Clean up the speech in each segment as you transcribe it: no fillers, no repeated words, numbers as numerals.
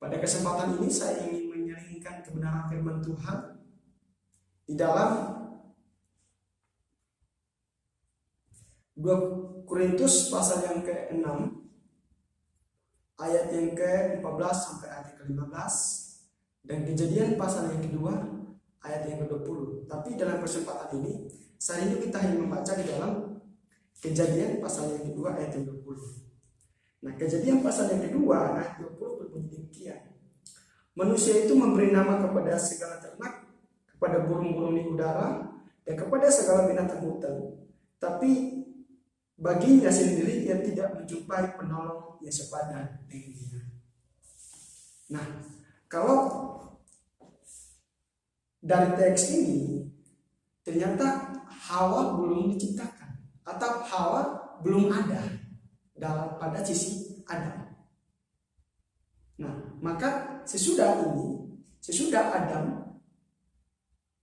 Pada kesempatan ini saya ingin menyaringkan kebenaran firman Tuhan di dalam 2 Korintus pasal yang ke-6 ayat yang ke-14 sampai ayat ke-15 dan Kejadian pasal yang kedua ayat yang ke-20. Tapi dalam kesempatan ini saya ini kita hanya membaca di dalam Kejadian pasal yang kedua ayat yang 20. Nah, Kejadian pasal yang kedua ayat 20 berbunyi demikian. Manusia itu memberi nama kepada segala ternak, kepada burung-burung di udara, dan kepada segala binatang hutan. Tapi baginya sendiri ia tidak menjumpai penolong yang sepadan dengannya. Nah, kalau dari teks ini ternyata Hawa belum diciptakan atau Hawa belum ada pada sisi Adam. Nah, maka sesudah Adam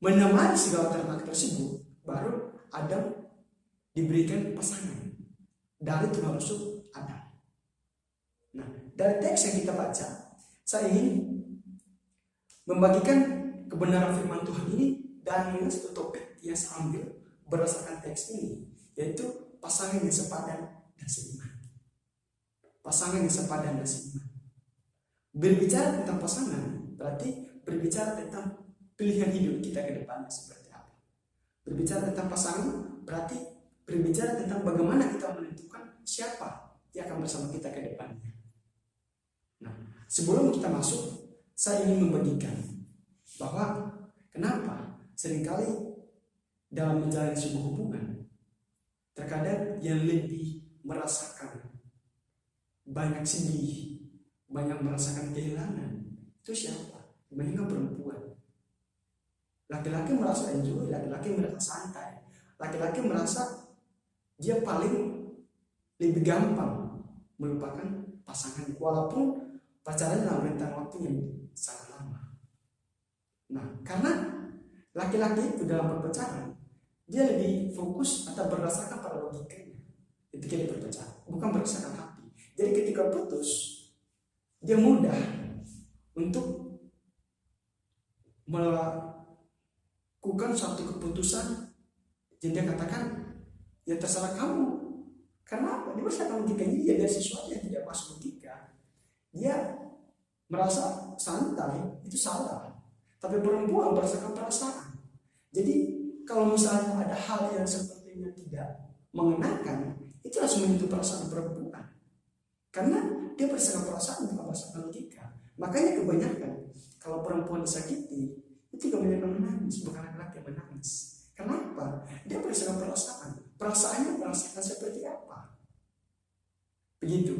menemani segala ternak tersebut, baru Adam diberikan pasangan dari Tuhan Rasul Adam. Nah, dari teks yang kita baca, saya ingin membagikan kebenaran firman Tuhan ini dari satu topik yang saya ambil berdasarkan teks ini, yaitu pasangan yang sepadan dan seiman. Pasangan yang sepadan dan seiman. Berbicara tentang pasangan berarti berbicara tentang pilihan hidup kita ke depannya seperti apa. Berbicara tentang pasangan berarti berbicara tentang bagaimana kita menentukan siapa yang akan bersama kita ke depannya. Nah, sebelum kita masuk, saya ingin membagikan bahwa kenapa seringkali dalam menjalani sebuah hubungan terkadang yang lebih merasakan banyak sedih, banyak merasakan kehilangan, itu siapa? Kebanyakan perempuan. Laki-laki merasa enjoy, laki-laki merasa santai, laki-laki merasa dia paling lebih gampang melupakan pasangan walaupun pacaran dalam rentang waktu yang sangat lama. Nah, karena laki-laki itu dalam berpacaran dia lebih fokus atau berdasarkan pada logikanya ketika dia berpacaran, bukan berdasarkan hati. Jadi ketika putus, dia mudah untuk melakukan suatu keputusan yang dia katakan, ya terserah kamu. Karena apa? Dia berdasarkan logikanya, dia ada sesuatu yang tidak masuk logika. Dia merasa santai, itu salah. Tapi perempuan berdasarkan perasaan. Jadi kalau misalnya ada hal yang sepertinya tidak mengenakan, itu langsung menyentuh perasaan perempuan. Karena dia berdasarkan perasaan, bukan berdasarkan logika. Makanya kebanyakan kalau perempuan disakiti, itu kebanyakan menangis, bukan laki-laki yang menangis. Kenapa? Dia berdasarkan perasaan. Perasaannya merasakan seperti apa? Begitu.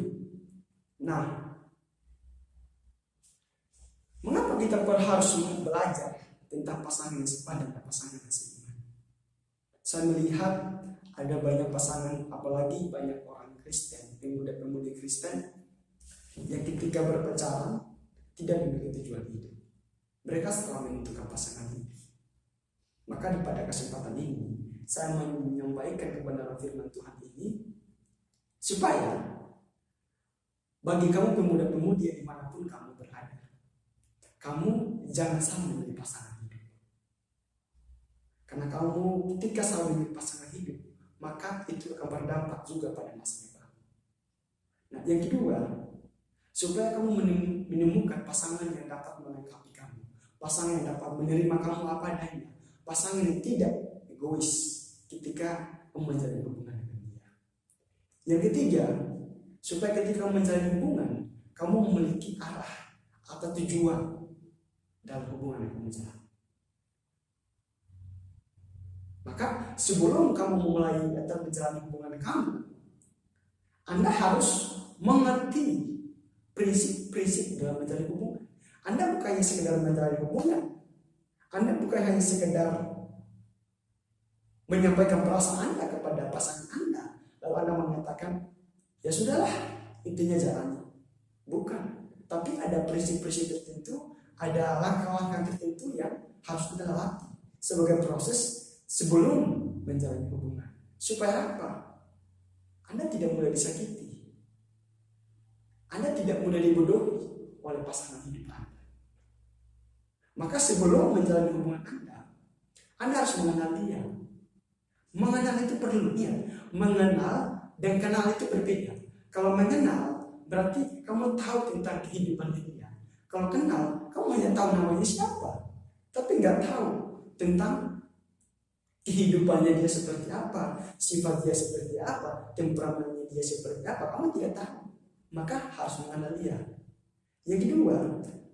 Nah, mengapa kita harus belajar tentang pasangan yang sepadan dan pasangan yang seiman? Saya melihat ada banyak pasangan, apalagi banyak orang Kristen, pemuda-pemudi Kristen yang ketika berpacaran tidak memiliki tujuan hidup. Mereka setelah menentukan pasangan hidup. Maka pada kesempatan ini saya menyampaikan kebenaran firman Tuhan ini supaya bagi kamu pemuda-pemudi yang dimanapun kamu berada, kamu jangan salah memilih pasangan hidup. Karena kamu ketika salah memilih pasangan hidup, maka itu akan berdampak juga pada masa depan. Nah, yang kedua, supaya kamu menemukan pasangan yang dapat melengkapi kamu, pasangan yang dapat menerima kamu apa adanya, pasangan yang tidak egois ketika kamu menjalin hubungan dengan dia. Yang ketiga, supaya ketika kamu menjalin hubungan, kamu memiliki arah atau tujuan dalam hubungan yang kamu jalani. Maka sebelum kamu memulai atau menjalani hubungan kamu, Anda harus mengerti prinsip-prinsip dalam menjalin hubungan. Anda bukan hanya sekedar menjalin hubungan, Anda bukan hanya sekedar menyampaikan perasaan Anda kepada pasangan Anda, lalu Anda mengatakan, ya sudahlah, intinya jalani. Bukan, tapi ada prinsip-prinsip tertentu, ada langkah-langkah tertentu yang harus Anda latih sebagai proses sebelum menjalani hubungan. Supaya apa? Anda tidak mudah disakiti, Anda tidak mudah dibodohi, oleh pasangan hidup Anda. Maka sebelum menjalani hubungan Anda harus mengenal dia. Mengenal itu perlu, ya. Mengenal dan kenal itu berbeda. Kalau mengenal berarti kamu tahu tentang kehidupan dia. Kalau kenal, kamu hanya tahu namanya siapa, tapi nggak tahu tentang kehidupannya dia seperti apa, sifat dia seperti apa, temperamentnya dia seperti apa, kamu tidak tahu. Maka harus mengenal dia. Yang kedua,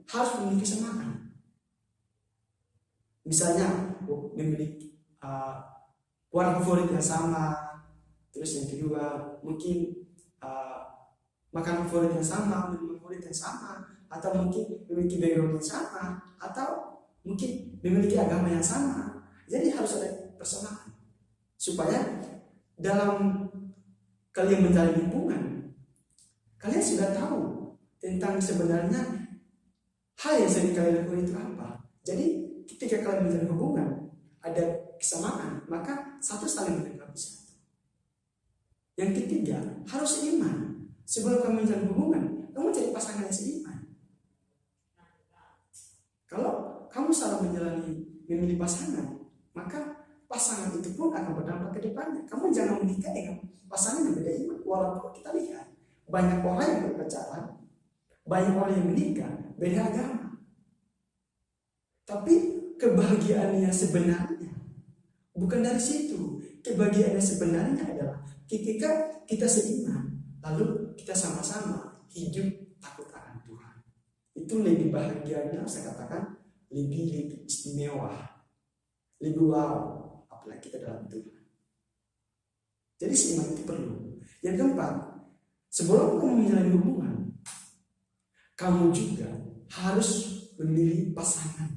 harus memiliki kesamaan. Misalnya memiliki warna favorit yang sama. Terus yang kedua mungkin makan favorit yang sama, minuman favorit yang sama, atau mungkin memiliki background yang sama, atau mungkin memiliki agama yang sama. Jadi harus ada persamaan supaya dalam kalian menjalin hubungan, kalian sudah tahu tentang sebenarnya hal yang sering kalian lakukan itu apa. Jadi ketika kalian menjalin hubungan ada kesamaan, maka satu saling melengkapi satu. Yang ketiga, harus seiman. Sebelum kamu menjalin hubungan, kamu cari pasangan yang seiman. Kalau kamu salah memilih pasangan, maka pasangan itu pun akan berdampak ke depannya. Kamu jangan menikah dengan pasangan yang beda iman. Walaupun kita lihat banyak orang yang berpacaran, banyak orang yang menikah beda agama, tapi kebahagiaannya sebenarnya bukan dari situ. Kebahagiaannya sebenarnya adalah ketika kita seiman, lalu kita sama-sama hidup takut akan Tuhan. Itu lebih bahagianya, saya katakan lebih istimewa, lebih wow, apalagi kita dalam Tuhan. Jadi seiman itu perlu. Yang keempat, sebelum kamu menjalani hubungan, kamu juga harus memilih pasangan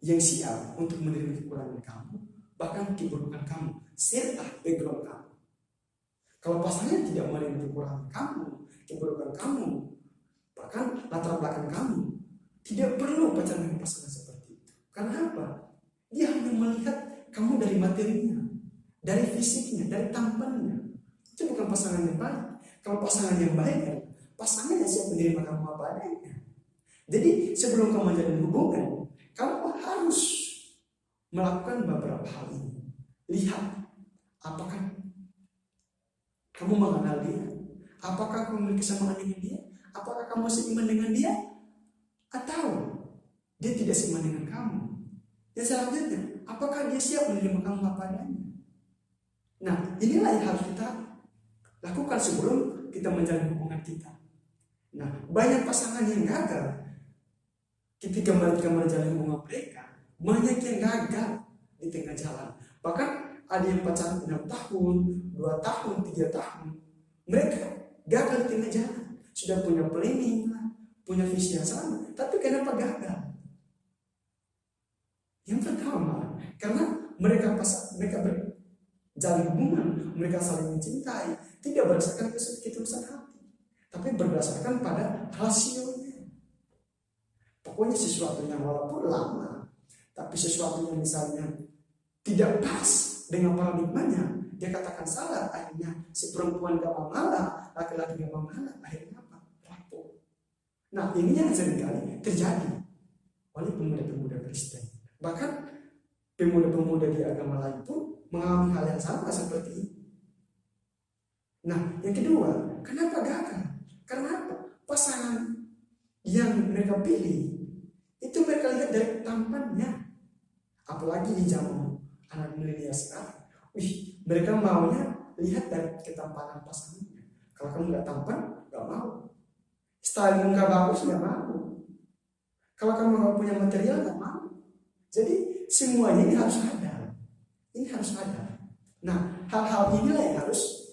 yang siap untuk menerima kekurangan kamu, bahkan keburukan kamu, serta background kamu. Kalau pasangan tidak menerima kekurangan kamu, keburukan kamu, bahkan latar belakang kamu, tidak perlu pacaran dengan pasangan seperti itu. Karena apa? Dia hanya melihat kamu dari materinya, dari fisiknya, dari tampannya. Itu bukan pasangan yang baik. Kalau pasangan yang baik, pasangan yang siap menerima kamu apa adanya. Jadi sebelum kamu menjalin hubungan, kamu harus melakukan beberapa hal ini. Lihat, apakah kamu mengenal dia? Apakah kamu memiliki kesamaan dengan dia? Apakah kamu seiman dengan dia? Atau dia tidak seiman dengan kamu? Dan selanjutnya, apakah dia siap menerima kamu apa adanya? Nah, inilah yang harus kita lakukan sebelum kita menjalin hubungan kita. Nah, banyak pasangan yang gagal ketika mereka menjalin hubungan mereka. Banyak yang gagal di tengah jalan. Bahkan ada yang pacaran 6 tahun, 2 tahun, 3 tahun. Mereka gagal di tengah jalan. Sudah punya planning, punya visi yang sama. Tapi kenapa gagal? Yang pertama, karena mereka berjalin hubungan, mereka saling mencintai, tidak berdasarkan ketulusan hati, tapi berdasarkan pada rasionya. Pokoknya sesuatu yang walaupun lama, tapi sesuatu yang misalnya tidak pas dengan paradigmanya, dia katakan salah. Akhirnya si perempuan gak mau ngalah, laki-laki gak mau ngalah, akhirnya apa? Rapuh. Nah, ini yang seringkali terjadi oleh pemuda-pemuda Kristen. Bahkan pemuda-pemuda di agama lain pun mengalami hal yang sama seperti ini. Nah, yang kedua, kenapa gagal? Karena apa? Pasangan yang mereka pilih itu mereka lihat dari tampannya. Apalagi di zaman anak milenial sekarang, mereka maunya lihat dari ketampanan pasangannya. Kalau kamu nggak tampan, nggak mau. Style muka bagus nggak mau. Kalau kamu nggak punya material nggak mau. Jadi semuanya ini harus ada. Ini harus ada. Nah, hal-hal inilah yang harus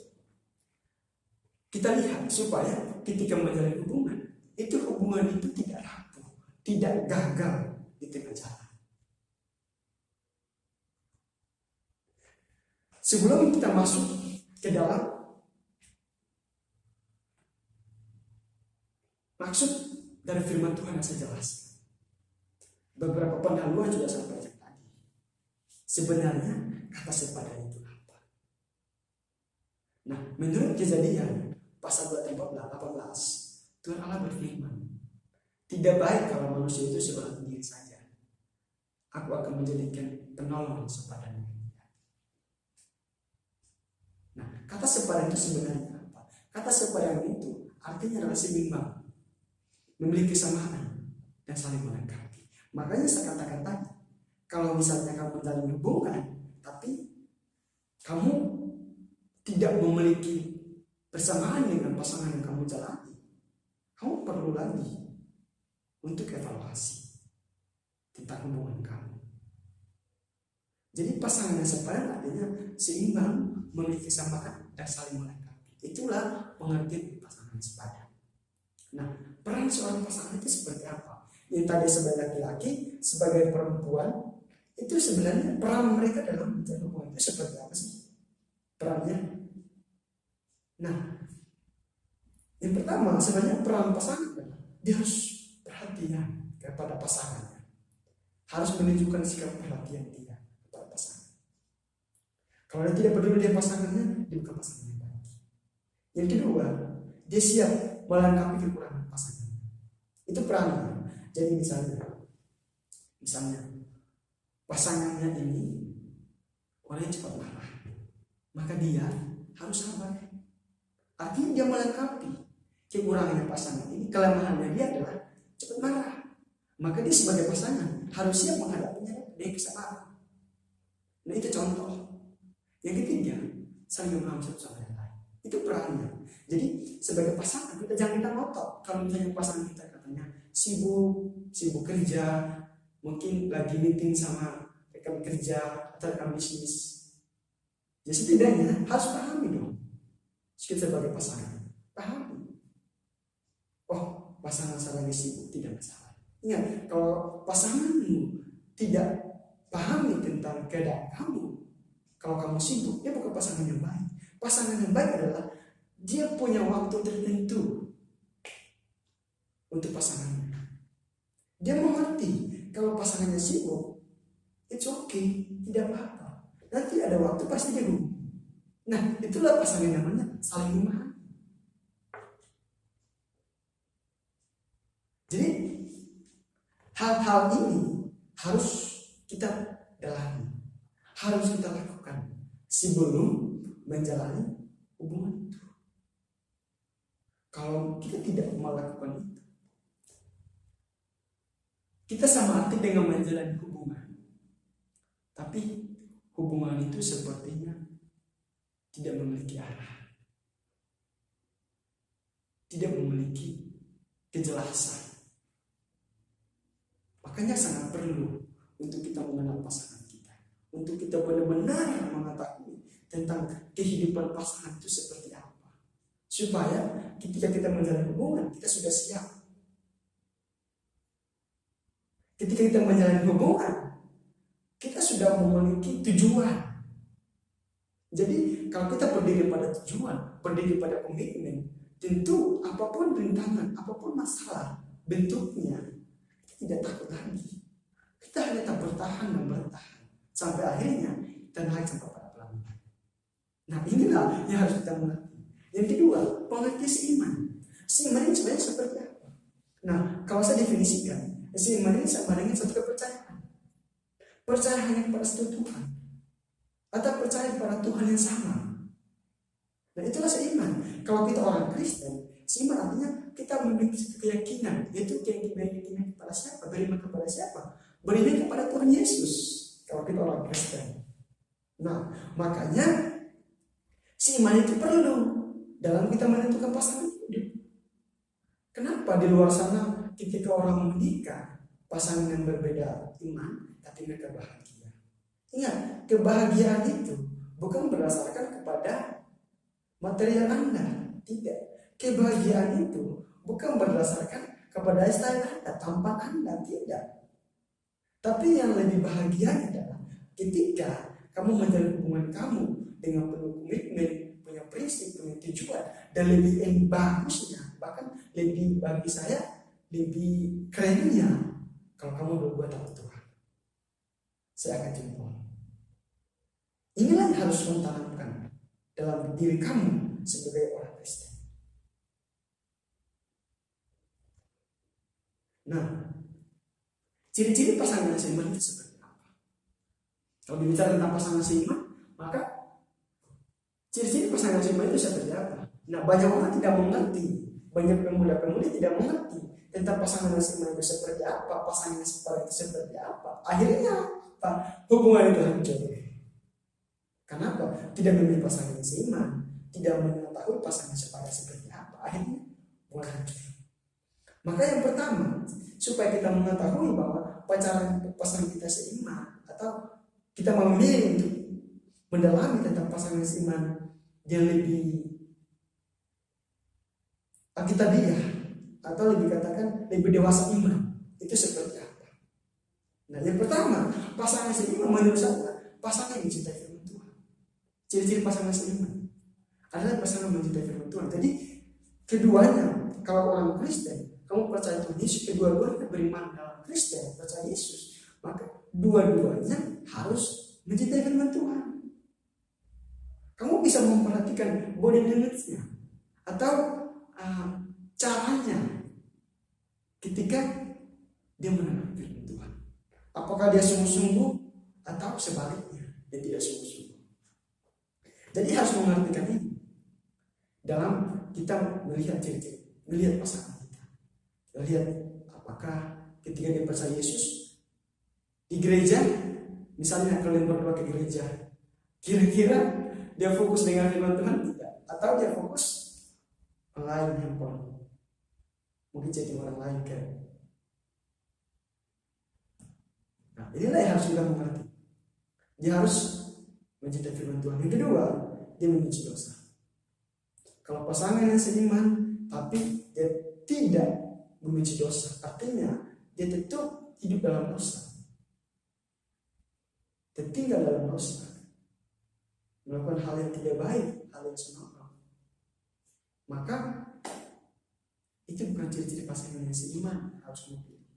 kita lihat supaya ketika menjalin hubungan, itu hubungan itu tidak rapuh, tidak gagal di tengah jalan. Sebelum kita masuk ke dalam maksud dari firman Tuhan yang saya jelaskan, beberapa pendahuluan juga sampaikan tadi. Sebenarnya kata sepadan itu apa? Nah, menurut Kejadian pasal 18, Tuhan Allah berfirman, tidak baik kalau manusia itu seorang diri saja. Aku akan menjadikan penolong sepadannya. Nah, kata sepadan itu sebenarnya apa? Kata sepadan itu artinya adalah seimbang, memiliki kesamaan, dan saling melengkapi. Makanya saya katakan tadi, kalau misalnya kamu menjalin hubungan, tapi kamu tidak memiliki bersamaan dengan pasangan yang kamu jalani, kamu perlu lagi untuk evaluasi tentang hubungan kamu. Jadi pasangan yang sepadan artinya seimbang, memiliki kesamaan, dan saling melengkapi. Itulah pengertian pasangan sepadan. Nah, peran seorang pasangan itu seperti apa? Yang tadi sebagai laki-laki, sebagai perempuan, itu sebenarnya peran mereka dalam menjalin hubungan itu seperti apa sih? Perannya. Nah, yang pertama sebenarnya peran pasangan adalah dia harus perhatian kepada pasangannya, harus menunjukkan sikap perhatian dia kepada pasangan. Kalau dia tidak peduli dengan pasangannya, dia bukan pasangan yang baik. Yang kedua, dia siap melengkapi kekurangan pasangannya. Itu perannya. Jadi misalnya pasangannya ini orang yang cepat marah, maka dia harus sabar. Artinya dia melengkapi kekurangannya pasangan ini. Kelemahannya dia adalah cepat marah, maka dia sebagai pasangan harus siap menghadapinya dengan kesabaran. Nah, itu contoh. Yang ketiga, saling memahami satu sama yang lain. Itu perannya. Jadi sebagai pasangan kita jangan kita ngotot. Kalau misalnya pasangan kita katanya sibuk kerja, mungkin lagi meeting sama rekan kerja atau rekan bisnis, ya setidaknya harus pahami dong. Kita sebagai pasangan pahami. Oh, pasangan saya lagi sibuk, tidak masalah. Ingat, kalau pasanganmu tidak pahami tentang keadaan kamu, kalau kamu sibuk, dia bukan pasangan yang baik. Pasangan yang baik adalah dia punya waktu tertentu untuk pasangannya. Dia mengerti kalau pasangannya sibuk, it's okay, tidak apa-apa. Nanti ada waktu pasti dia hubungi. Nah, itulah pasangan namanya saling memahami. Jadi hal-hal ini harus kita dalami, harus kita lakukan sebelum menjalani hubungan itu. Kalau kita tidak melakukan itu, kita sama arti dengan menjalani hubungan, tapi hubungan itu sepertinya tidak memiliki arah, tidak memiliki kejelasan. Makanya sangat perlu untuk kita mengenal pasangan kita, untuk kita benar-benar mengetahui tentang kehidupan pasangan itu seperti apa, supaya ketika kita menjalani hubungan kita sudah siap. Ketika kita menjalani hubungan, kita sudah memiliki tujuan. Jadi kalau kita berdiri pada tujuan, berdiri pada komitmen, tentu apapun rintangan, apapun masalah bentuknya, kita tidak takut lagi. Kita hanya tak bertahan dan bertahan sampai akhirnya kita naik sampai pada pelaminan. Nah, inilah yang harus kita mengerti. Yang kedua, pengertian seiman. Seiman ini sebenarnya seperti apa? Nah, kalau saya definisikan, seiman ini sama dengan satu kepercayaan. Percaya hanya kepada satu Tuhan, atau percaya kepada Tuhan yang sama. Dan itulah seiman. Kalau kita orang Kristen, seiman artinya kita memiliki keyakinan. Yaitu keyakinan kepada siapa? Beriman kepada siapa? Beriman kepada Tuhan Yesus. Kalau kita orang Kristen. Nah, makanya seiman itu perlu dalam kita menentukan pasangan hidup. Kenapa di luar sana ketika orang menikah, pasangan yang berbeda iman, tapi mereka bahagia. Ingat, kebahagiaan itu bukan berdasarkan kepada material Anda. Tidak. Kebahagiaan itu bukan berdasarkan kepada style Anda, tampan Anda. Tidak. Tapi yang lebih bahagia adalah ketika kamu menjalin hubungan kamu dengan penuh komitmen, punya prinsip, punya tujuan, dan lebih bagusnya, bahkan lebih bagi saya, lebih kerennya, kalau kamu berdua takut Tuhan. Saya akan jempol. Inilah yang harus kamu tanamkan dalam diri kamu sebagai orang Kristen. Nah, ciri-ciri pasangan seiman itu seperti apa? Kalau bicara tentang pasangan seiman, maka ciri-ciri pasangan seiman itu seperti apa? Nah, banyak orang tidak mengerti, banyak pemuda-pemudi tidak mengerti tentang pasangan seiman itu seperti apa, pasangan seiman itu seperti apa. Akhirnya apa? Hubungan itu hancur. Kenapa? Tidak memilih pasangan seiman, tidak mengetahui pasangan seperti apa. Akhirnya hubungan hancur. Maka yang pertama, supaya kita mengetahui bahwa pasangan kita seiman, atau kita memilih untuk mendalami tentang pasangan seiman yang lebih alkitabiah, atau lebih katakan lebih dewasa iman, itu seperti apa? Nah, yang pertama, pasangan seiman menurut saya pasangan yang mencintai firman Tuhan. Ciri-ciri pasangan seiman adalah pasangan mencintai firman Tuhan. Jadi keduanya, kalau orang Kristen, kamu percaya Tuhan Yesus, kedua-duanya beriman dalam Kristen, percaya Yesus, maka dua-duanya harus mencintai firman Tuhan. Kamu bisa memperhatikan body language-nya atau caranya ketika dia menanam firman Tuhan. Apakah dia sungguh-sungguh atau sebaliknya dia tidak sungguh-sungguh. Jadi harus mengartikan ini dalam kita melihat ciri-ciri, melihat pasangan kita. Lihat apakah ketika dia percaya Yesus di gereja, misalnya kalian berdua ke gereja, kira-kira dia fokus dengan firman Tuhan tidak? Atau dia fokus lain handphone, mungkin chatting orang lain kan? Nah, inilah yang harus kita mengerti. Dia harus mencintai firman Tuhan. Yang kedua, dia membenci dosa. Kalau pasangan yang seiman tapi dia tidak membenci dosa, artinya dia tetap hidup dalam dosa, tertinggal dalam dosa, melakukan hal yang tidak baik, hal yang senonoh, maka itu bukan ciri-ciri pasangan yang seiman. Harus kamu pilih.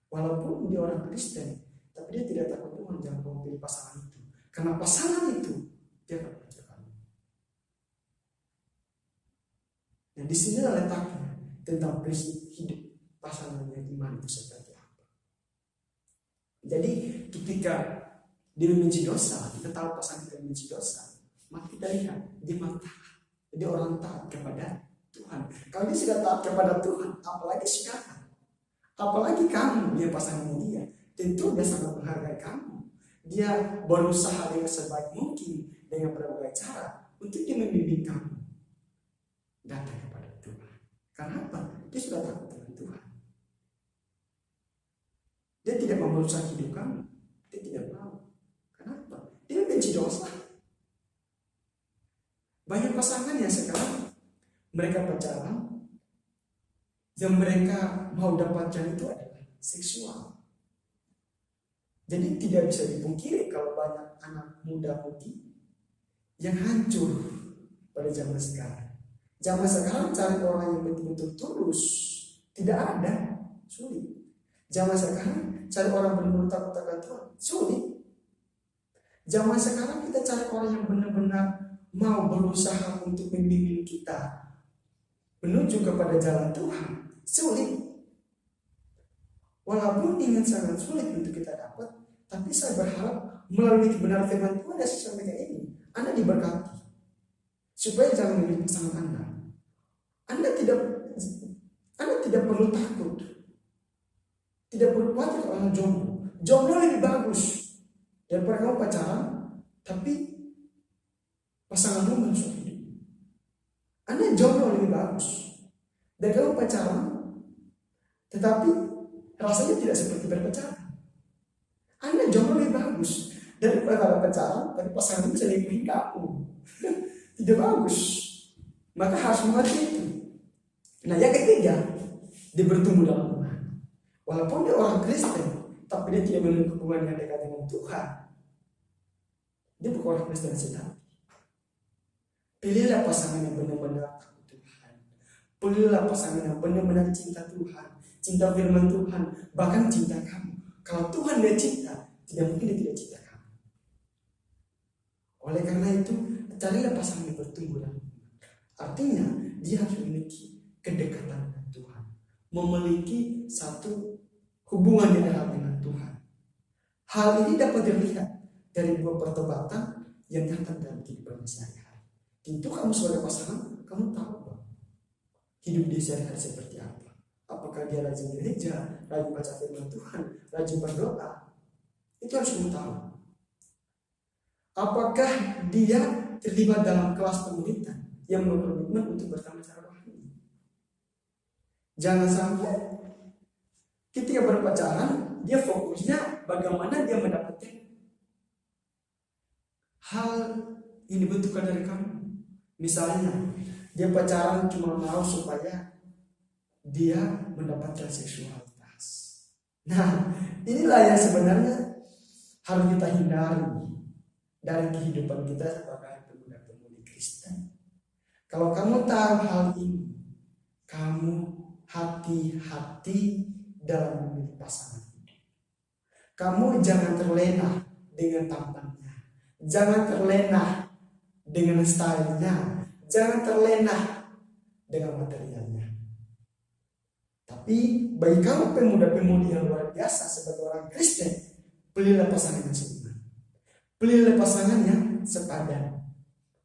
Walaupun dia orang Kristen, tapi dia tidak takut Tuhan, jangan kamu pilih pasangan itu, karena pasangan itu dia akan menghancurkan. Nah, di sini letaknya tentang prinsip hidup pasangan yang iman itu seperti apa. Jadi ketika dia membenci dosa, kita tahu pasangan kita membenci dosa, maka kita lihat dia taat, dia orang taat kepada Tuhan. Kalau dia sudah taat kepada Tuhan, apalagi sekarang, apalagi kamu dia pasangan dia, tentu dia sangat menghargai kamu. Dia berusaha dengan sebaik mungkin dengan berbagai cara untuk dia membimbing kamu datang kepada Tuhan. Kenapa? Dia sudah takut dengan Tuhan. Dia tidak mau merusak hidup kamu. Dia tidak mau. Kenapa? Dia benci dosa. Banyak pasangan yang sekarang mereka pacaran, yang mereka mau dapatkan itu adalah seksual. Jadi tidak bisa dipungkiri kalau banyak anak muda-mudi yang hancur pada zaman sekarang. Zaman sekarang cari orang yang betul-betul tulus tidak ada, sulit. Zaman sekarang cari orang benar-benar takut akan Tuhan, sulit. Zaman sekarang kita cari orang yang benar-benar mau berusaha untuk membimbing kita menuju kepada jalan Tuhan, sulit. Walaupun dengan sangat sulit untuk kita dapat, tapi saya berharap melalui kebenaran firman Tuhan dan sesuatu ini, Anda diberkati. Supaya jangan memilih pasangan Anda. Anda tidak perlu takut. Tidak perlu khawatir kalau Anda jomblo. Jomblo lebih bagus daripada kamu pacaran, tapi pasanganmu masuk hidup. Anda jomblo lebih bagus dari kamu pacaran, tetapi rasanya tidak seperti berpacaran. Anda jomblo lebih bagus daripada pacaran, tapi pasangan bisa selingkuhin kamu. Tidak bagus. Maka harus mengerti itu. Nah, yang ketiga, dia bertumbuh dalam Tuhan. Walaupun dia orang Kristen, tapi dia tidak memiliki hubungan yang dekat dengan Tuhan. Dia bukan orang Kristen sejati. Pilihlah pasangan yang benar-benar takut Tuhan. Pilihlah pasangan yang benar-benar cinta Tuhan, cinta firman Tuhan, bahkan cinta kamu. Kalau Tuhan dia cinta, tidak mungkin dia tidak cinta kamu. Oleh karena itu, carilah pasangan yang bertumbuh dalam Tuhan. Artinya, dia harus memiliki kedekatan dengan Tuhan, memiliki satu hubungan yang erat dengan Tuhan. Hal ini dapat dilihat dari buah pertobatan yang nyata dalam kehidupan sehari-hari. Tentu kamu sebagai pasangan, kamu tahu bahwa hidup dia sehari-hari seperti apa. Apakah dia rajin gereja, rajin baca firman Tuhan, rajin berdoa. Itu harus kamu tahu. Apakah dia terlibat dalam kelas komunitas yang berkomitmen untuk bertambah secara rohani. Jangan sampai ketika berpacaran dia fokusnya bagaimana dia mendapatkan hal yang dibutuhkan dari kamu. Misalnya dia pacaran cuma mau supaya dia mendapatkan seksualitas. Nah, inilah yang sebenarnya harus kita hindari dari kehidupan kita sebagai pemuda-pemudi Kristen. Kalau kamu tahu hal ini, kamu hati-hati dalam memilih pasangan hidup. Kamu jangan terlena dengan tampannya, jangan terlena dengan stylenya, jangan terlena dengan materialnya. Tapi bagi kamu pemuda-pemudi yang luar biasa sebagai orang Kristen, pilihlah pasangan yang seiman, pilihlah pasangan yang sepadan,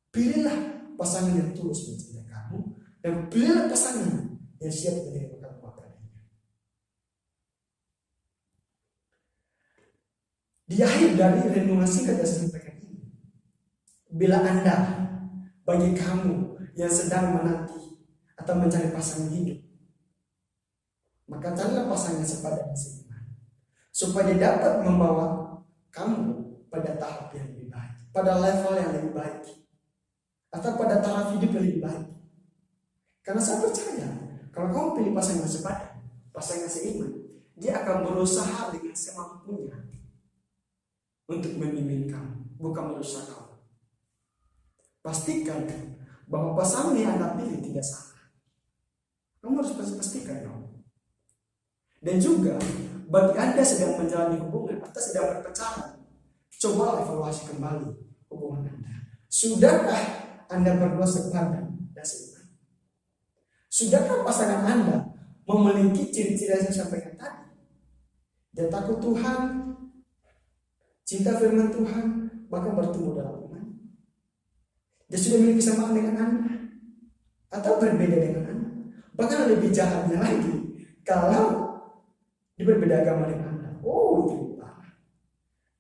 pilihlah pasangan yang tulus mencintai kamu, dan pilihlah pasangan yang siap menerima kamu apa adanya. Di akhir dari renungan singkat yang saya sampaikan ini, bila Anda, bagi kamu yang sedang menanti atau mencari pasangan hidup, maka carilah pasangan sepadan dan seiman, supaya dapat membawa kamu pada tahap yang lebih baik, pada level yang lebih baik, atau pada taraf hidup yang lebih baik. Karena saya percaya kalau kamu pilih pasangan sepadan, pasangan seiman, dia akan berusaha dengan semampunya untuk membimbing kamu, bukan merusak kamu. Pastikan bahwa pasangan yang Anda pilih tidak salah. Kamu harus pastikan dong. Dan juga bagi Anda sedang menjalani hubungan atau sedang berpacaran, coba evaluasi kembali hubungan Anda. Sudahkah Anda berdua sepadan dan seiman? Sudahkah pasangan Anda memiliki ciri-ciri yang saya sampaikan tadi? Dia takut Tuhan, cinta firman Tuhan, bahkan bertumbuh dalam iman. Dia sudah memiliki kesamaan dengan Anda atau berbeda dengan Anda. Bahkan lebih jahatnya lagi, kalau dia berbeda agama dengan Anda. Oh, itu parah.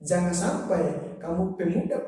Jangan sampai kamu pemuda